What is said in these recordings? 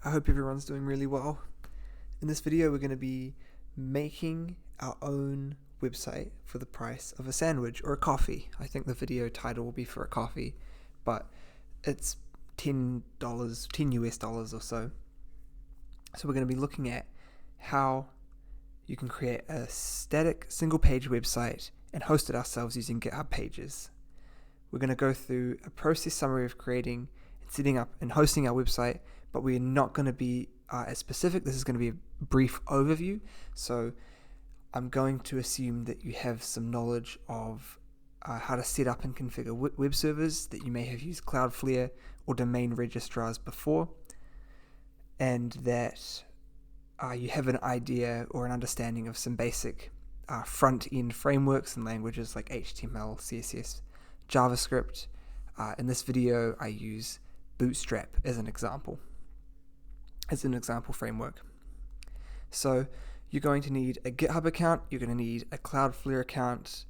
I hope everyone's doing really well. In this video, we're going to be making our own website for the price of a sandwich or a coffee. I think the video title will be for a coffee, but it's $10, $10 US dollars or so. So we're going to be looking at how you can create a static single page website and host it ourselves using GitHub Pages. We're going to go through a process summary of creating and setting up and hosting our website, but we're not going to be as specific. This is going to be a brief overview. So I'm going to assume that you have some knowledge of how to set up and configure web servers, that you may have used Cloudflare or domain registrars before, and that you have an idea or an understanding of some basic front-end frameworks and languages like HTML, CSS, JavaScript. In this video, I use Bootstrap as an example framework. So you're going to need a GitHub account, you're going to need a Cloudflare account,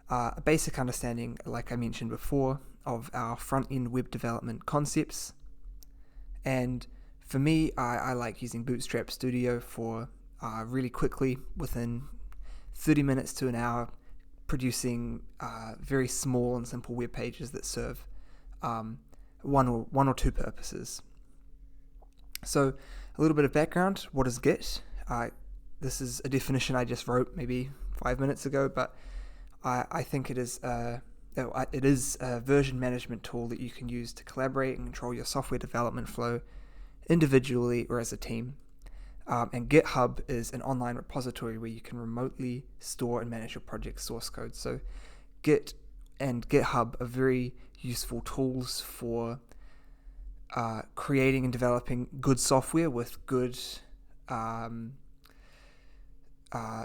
a basic understanding, like I mentioned before, of our front-end web development concepts. And for me, I like using Bootstrap Studio for really quickly, within 30 minutes to an hour, producing very small and simple web pages that serve one or two purposes. So a little bit of background. What is Git? This is a definition I just wrote maybe 5 minutes ago, but I think it is a version management tool that you can use to collaborate and control your software development flow individually or as a team. And GitHub is an online repository where you can remotely store and manage your project source code. So Git and GitHub are very useful tools for creating and developing good software with good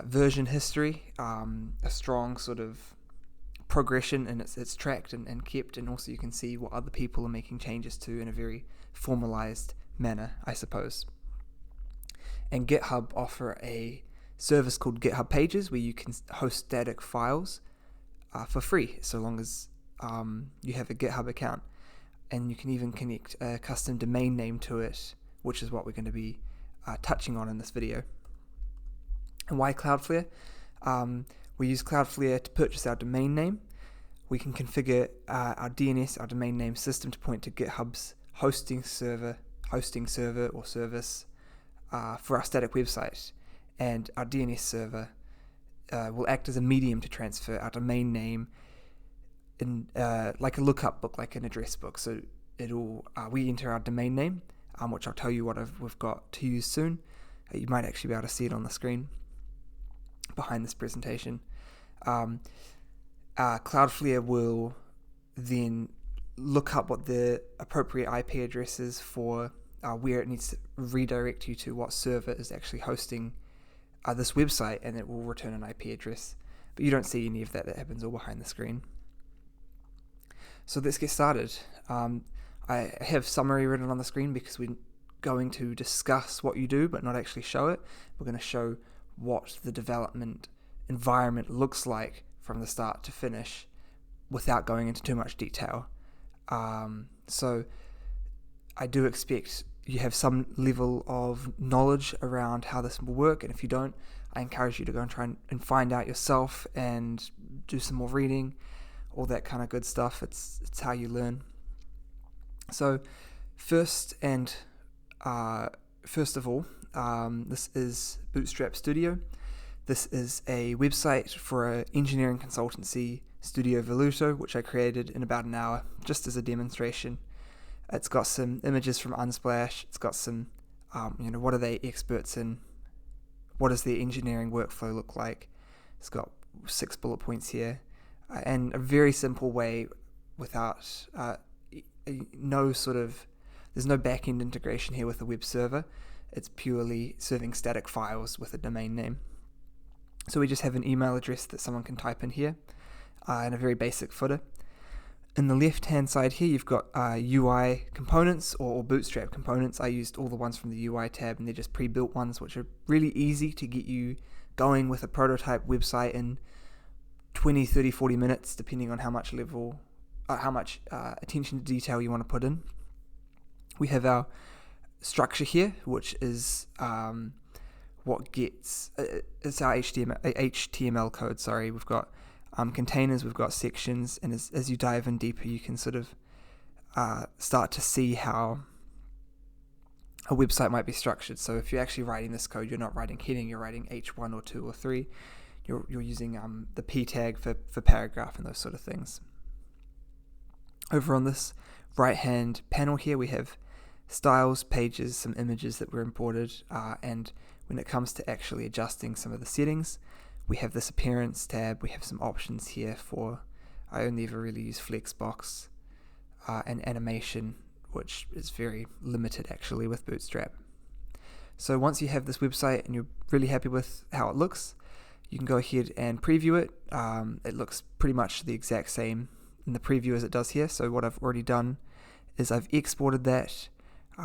version history, a strong sort of progression, and it's tracked and kept, and also you can see what other people are making changes to in a very formalized manner, I suppose. And GitHub offer a service called GitHub Pages where you can host static files for free, so long as you have a GitHub account. And you can even connect a custom domain name to it, which is what we're going to be touching on in this video. And why Cloudflare? We use Cloudflare to purchase our domain name. We can configure our DNS, our domain name system, to point to GitHub's hosting server or service for our static website. And our DNS server will act as a medium to transfer our domain name in like a lookup book, like an address book. So we enter our domain name, which I'll tell you what we've got to use soon. You might actually be able to see it on the screen behind this presentation. Cloudflare will then look up what the appropriate IP address is for where it needs to redirect you to, what server is actually hosting this website, and it will return an IP address. But you don't see any of that. That happens all behind the screen. So let's get started. I have summary written on the screen because we're going to discuss what you do but not actually show it. We're going to show what the development environment looks like from the start to finish without going into too much detail. So I do expect you have some level of knowledge around how this will work, and if you don't, I encourage you to go and try and find out yourself and do some more reading, all that kind of good stuff. It's how you learn. So first of all, this is Bootstrap Studio. This is a website for an engineering consultancy, Studio Voluto, which I created in about an hour just as a demonstration. It's got some images from Unsplash. It's got some, what are they experts in? What does their engineering workflow look like? It's got 6 bullet points here. And a very simple way without there's no back-end integration here with the web server. It's purely serving static files with a domain name. So we just have an email address that someone can type in here and a very basic footer. In the left-hand side here, you've got UI components or Bootstrap components. I used all the ones from the UI tab, and they're just pre-built ones, which are really easy to get you going with a prototype website in 20, 30, 40 minutes, depending on how much attention to detail you want to put in. We have our structure here, which is what gets it's our HTML code. Sorry, we've got containers, we've got sections, and as you dive in deeper, you can sort of start to see how a website might be structured. So if you're actually writing this code, you're not writing heading, you're writing H1 or 2 or 3. You're using the P tag for paragraph and those sort of things. Over on this right-hand panel here, we have styles, pages, some images that were imported, and when it comes to actually adjusting some of the settings, we have this appearance tab. We have some options here for, I only ever really use Flexbox and animation, which is very limited actually with Bootstrap. So once you have this website and you're really happy with how it looks, you can go ahead and preview it. It looks pretty much the exact same in the preview as it does here. So what I've already done is I've exported that.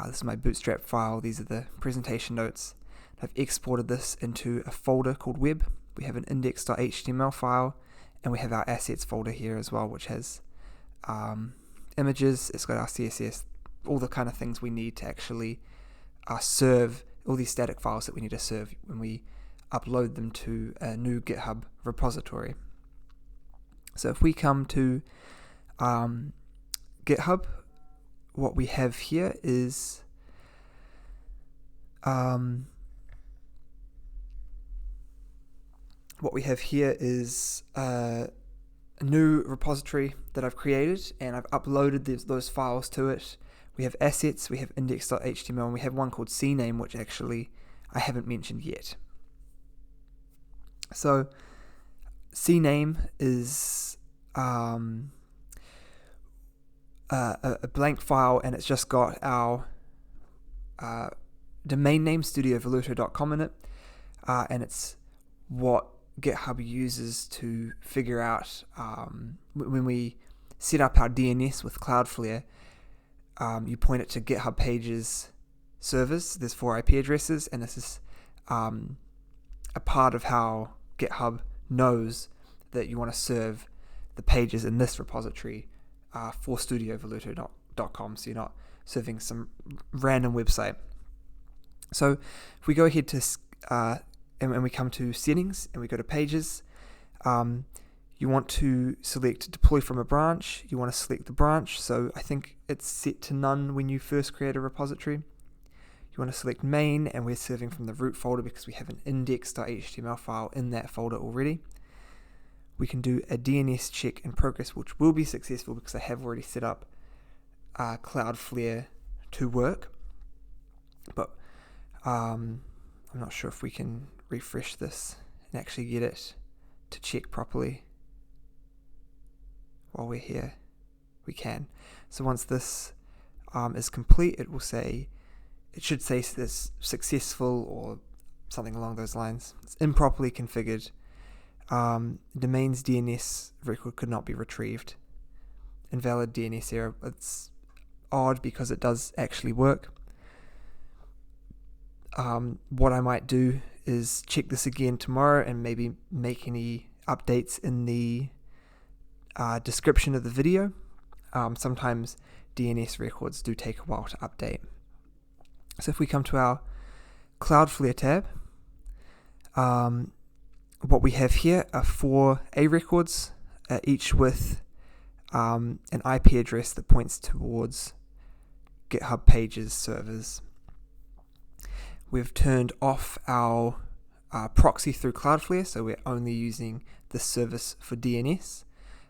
This is my Bootstrap file. These are the presentation notes. I've exported this into a folder called web. We have an index.html file, and we have our assets folder here as well, which has images. It's got our CSS, all the kind of things we need to actually serve, all these static files that we need to serve when we upload them to a new GitHub repository. So if we come to GitHub, what we have here is a new repository that I've created, and I've uploaded those files to it. We have assets, we have index.html, and we have one called CNAME, which actually I haven't mentioned yet. So CNAME is a blank file, and it's just got our domain name studiovoluto.com in it, and it's what GitHub uses to figure out when we set up our DNS with Cloudflare. You point it to GitHub Pages servers. There's 4 IP addresses, and this is a part of how GitHub knows that you want to serve the pages in this repository for studiovoluto.com, so you're not serving some random website. So if we go ahead to and we come to settings and we go to pages, you want to select deploy from a branch. You want to select the branch, so I think it's set to none when you first create a repository. You want to select main, and we're serving from the root folder because we have an index.html file in that folder already. We can do a DNS check in progress, which will be successful because I have already set up Cloudflare to work, but I'm not sure if we can refresh this and actually get it to check properly while we're here. We can. So once this is complete, it should say this successful or something along those lines. It's improperly configured. Domain's DNS record could not be retrieved. Invalid DNS error. It's odd because it does actually work. What I might do is check this again tomorrow and maybe make any updates in the description of the video. Sometimes DNS records do take a while to update. So if we come to our Cloudflare tab, what we have here are 4 A records, each with an IP address that points towards GitHub Pages servers. We've turned off our proxy through Cloudflare, so we're only using this service for DNS,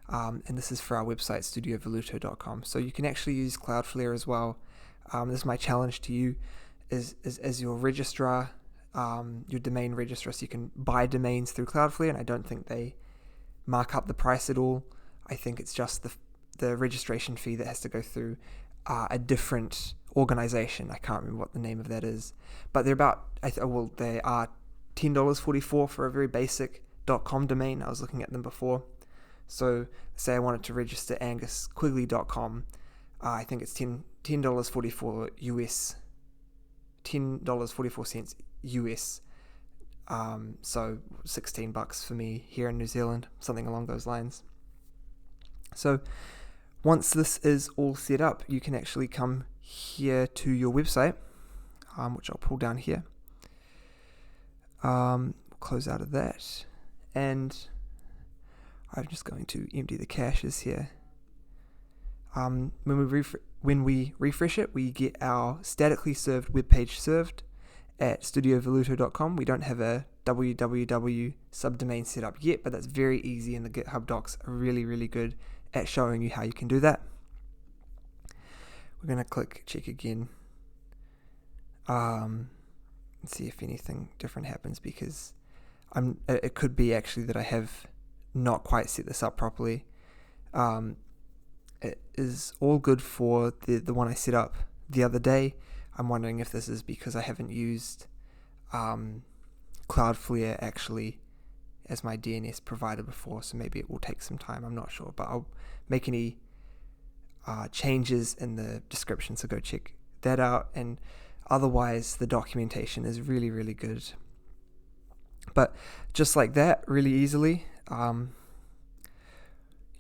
and this is for our website studiovoluto.com. So you can actually use Cloudflare as well. This is my challenge to you, is as your registrar, your domain registrar, so you can buy domains through Cloudflare, and I don't think they mark up the price at all. I think it's just the registration fee that has to go through a different organization. I can't remember what the name of that is, but they're about they are $10.44 for a very basic .com domain. I was looking at them before. So say I wanted to register angusquigley.com, I think it's $10.44 US, $10.44 US. So $16 for me here in New Zealand, something along those lines. So once this is all set up, you can actually come here to your website which I'll pull down here. Close out of that, and I'm just going to empty the caches here. When we refresh it, we get our statically served web page served at studiovoluto.com. We don't have a www subdomain set up yet, but that's very easy, and the GitHub docs are really, really good at showing you how you can do that. We're going to click check again and see if anything different happens, because it could be actually that I have not quite set this up properly. It is all good for the one I set up the other day. I'm wondering if this is because I haven't used Cloudflare actually as my DNS provider before, so maybe it will take some time. I'm not sure, but I'll make any changes in the description, so go check that out. And otherwise, the documentation is really, really good. But just like that, really easily,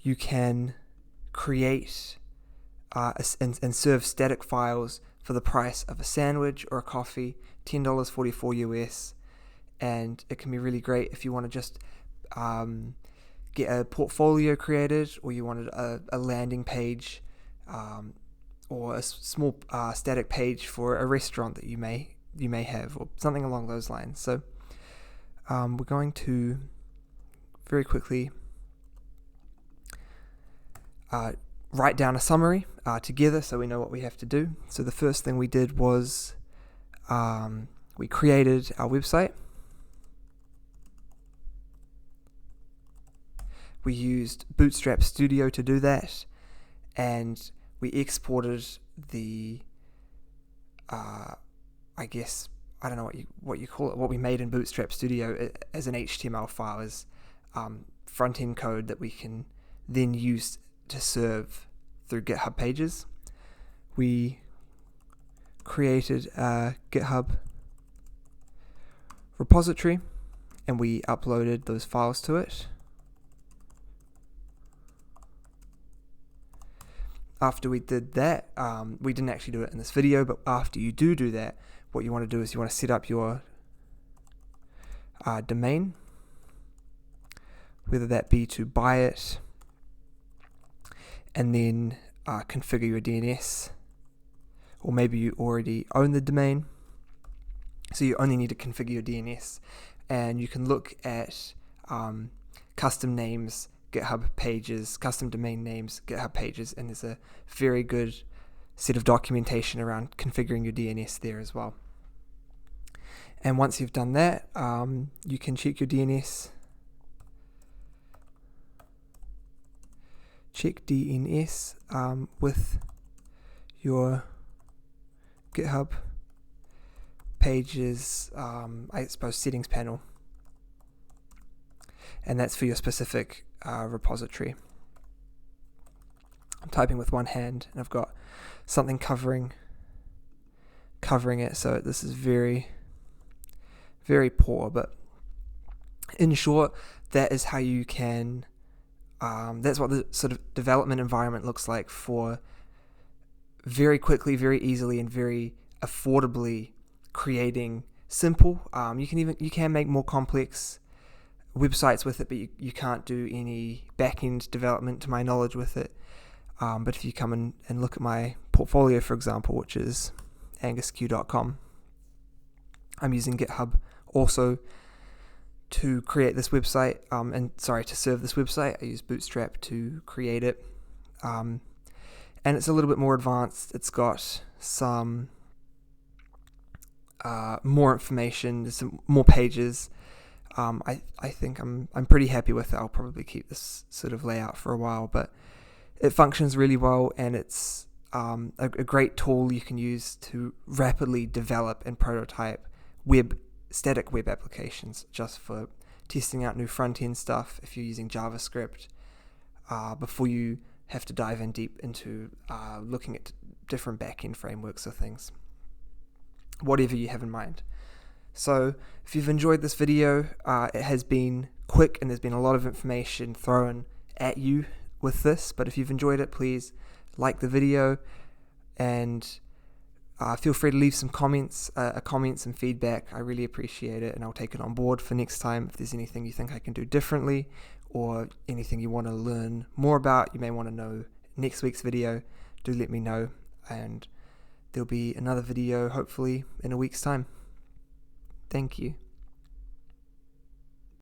you can create and serve static files for the price of a sandwich or a coffee, $10.44 US, and it can be really great if you want to just get a portfolio created, or you wanted a landing page, or a small static page for a restaurant that you may have, or something along those lines. So we're going to very quickly write down a summary together so we know what we have to do. So the first thing we did was we created our website. We used Bootstrap Studio to do that, and we exported the I don't know what you call it, what we made in Bootstrap Studio as an HTML file, as front-end code that we can then use to serve through GitHub pages. We created a GitHub repository, and we uploaded those files to it. After we did that, we didn't actually do it in this video, but after you do that, what you want to do is you want to set up your domain, whether that be to buy it, and then configure your DNS, or maybe you already own the domain, so you only need to configure your DNS. And you can look at custom names, GitHub pages, custom domain names, GitHub pages, and there's a very good set of documentation around configuring your DNS there as well. And once you've done that, you can check your DNS. Check DNS with your GitHub pages, I suppose, settings panel, and that's for your specific repository. I'm typing with one hand, and I've got something covering it, so this is very, very poor, but in short, that is how you can that's what the sort of development environment looks like for very quickly, very easily, and very affordably creating simple. You can make more complex websites with it, but you can't do any back-end development to my knowledge with it. But if you come and look at my portfolio, for example, which is angusq.com, I'm using GitHub also to create this website, to serve this website. I use Bootstrap to create it, and it's a little bit more advanced. It's got some more information, there's some more pages. I think I'm pretty happy with it. I'll probably keep this sort of layout for a while, but it functions really well, and it's a great tool you can use to rapidly develop and prototype static web applications, just for testing out new front-end stuff if you're using JavaScript, before you have to dive in deep into looking at different back-end frameworks or things, whatever you have in mind. So if you've enjoyed this video, it has been quick and there's been a lot of information thrown at you with this, but if you've enjoyed it, please like the video and Feel free to leave some comments, and feedback. I really appreciate it, and I'll take it on board for next time. If there's anything you think I can do differently, or anything you want to learn more about, you may want to know next week's video, do let me know, and there'll be another video hopefully in a week's time. Thank you.